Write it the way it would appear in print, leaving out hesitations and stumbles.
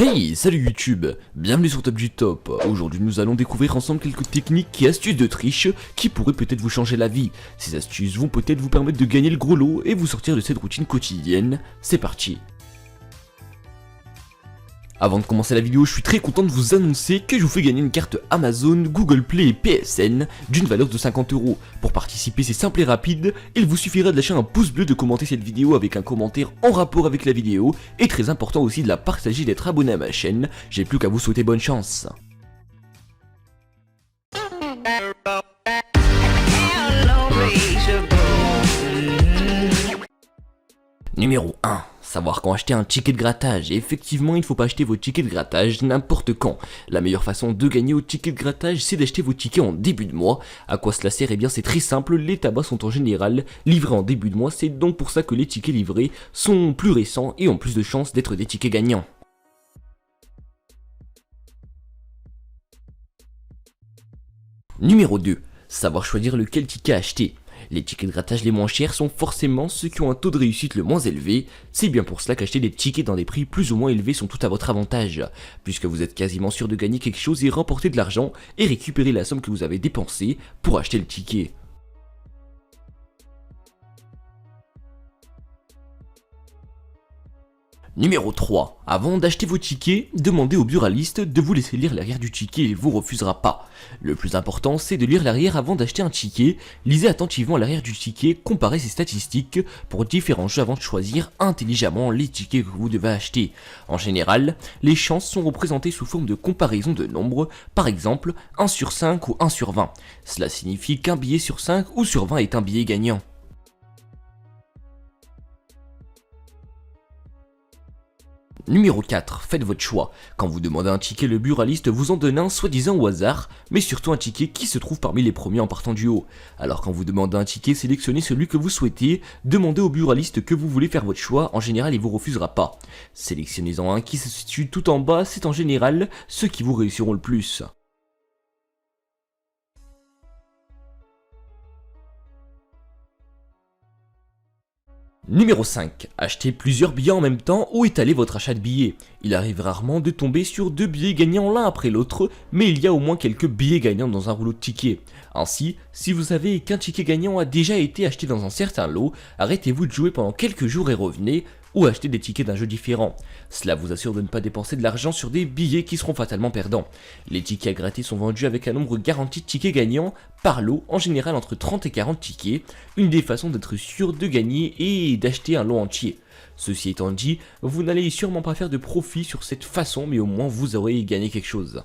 Hey, salut YouTube, bienvenue sur Top du Top. Aujourd'hui nous allons découvrir ensemble quelques techniques et astuces de triche qui pourraient peut-être vous changer la vie. Ces astuces vont peut-être vous permettre de gagner le gros lot et vous sortir de cette routine quotidienne. C'est parti. Avant de commencer la vidéo, je suis très content de vous annoncer que je vous fais gagner une carte Amazon, Google Play et PSN d'une valeur de 50€. Pour participer, c'est simple et rapide, il vous suffira de lâcher un pouce bleu, de commenter cette vidéo avec un commentaire en rapport avec la vidéo, et très important aussi de la partager, d'être abonné à ma chaîne. J'ai plus qu'à vous souhaiter bonne chance. Numéro 1. Savoir quand acheter un ticket de grattage. Et effectivement, il ne faut pas acheter vos tickets de grattage n'importe quand. La meilleure façon de gagner au ticket de grattage, c'est d'acheter vos tickets en début de mois. À quoi cela sert? Eh bien c'est très simple, les tabacs sont en général livrés en début de mois, c'est donc pour ça que les tickets livrés sont plus récents et ont plus de chances d'être des tickets gagnants. Numéro 2. Savoir choisir lequel ticket acheter. Les tickets de grattage les moins chers sont forcément ceux qui ont un taux de réussite le moins élevé, c'est bien pour cela qu'acheter des tickets dans des prix plus ou moins élevés sont tout à votre avantage, puisque vous êtes quasiment sûr de gagner quelque chose et remporter de l'argent et récupérer la somme que vous avez dépensée pour acheter le ticket. Numéro 3. Avant d'acheter vos tickets, demandez au buraliste de vous laisser lire l'arrière du ticket, il vous refusera pas. Le plus important, c'est de lire l'arrière avant d'acheter un ticket. Lisez attentivement l'arrière du ticket, comparez ses statistiques pour différents jeux avant de choisir intelligemment les tickets que vous devez acheter. En général, les chances sont représentées sous forme de comparaison de nombres, par exemple 1 sur 5 ou 1 sur 20. Cela signifie qu'un billet sur 5 ou sur 20 est un billet gagnant. Numéro 4. Faites votre choix. Quand vous demandez un ticket, le buraliste vous en donne un soi-disant au hasard, mais surtout un ticket qui se trouve parmi les premiers en partant du haut. Alors quand vous demandez un ticket, sélectionnez celui que vous souhaitez, demandez au buraliste que vous voulez faire votre choix, en général il vous refusera pas. Sélectionnez-en un qui se situe tout en bas, c'est en général ceux qui vous réussiront le plus. Numéro 5. Achetez plusieurs billets en même temps ou étalez votre achat de billets. Il arrive rarement de tomber sur deux billets gagnants l'un après l'autre, mais il y a au moins quelques billets gagnants dans un rouleau de tickets. Ainsi, si vous savez qu'un ticket gagnant a déjà été acheté dans un certain lot, arrêtez-vous de jouer pendant quelques jours et revenez, ou achetez des tickets d'un jeu différent. Cela vous assure de ne pas dépenser de l'argent sur des billets qui seront fatalement perdants. Les tickets à gratter sont vendus avec un nombre garanti de tickets gagnants par lot, en général entre 30 et 40 tickets, une des façons d'être sûr de gagner et d'acheter un lot entier. Ceci étant dit, vous n'allez sûrement pas faire de profit sur cette façon, mais au moins vous aurez gagné quelque chose.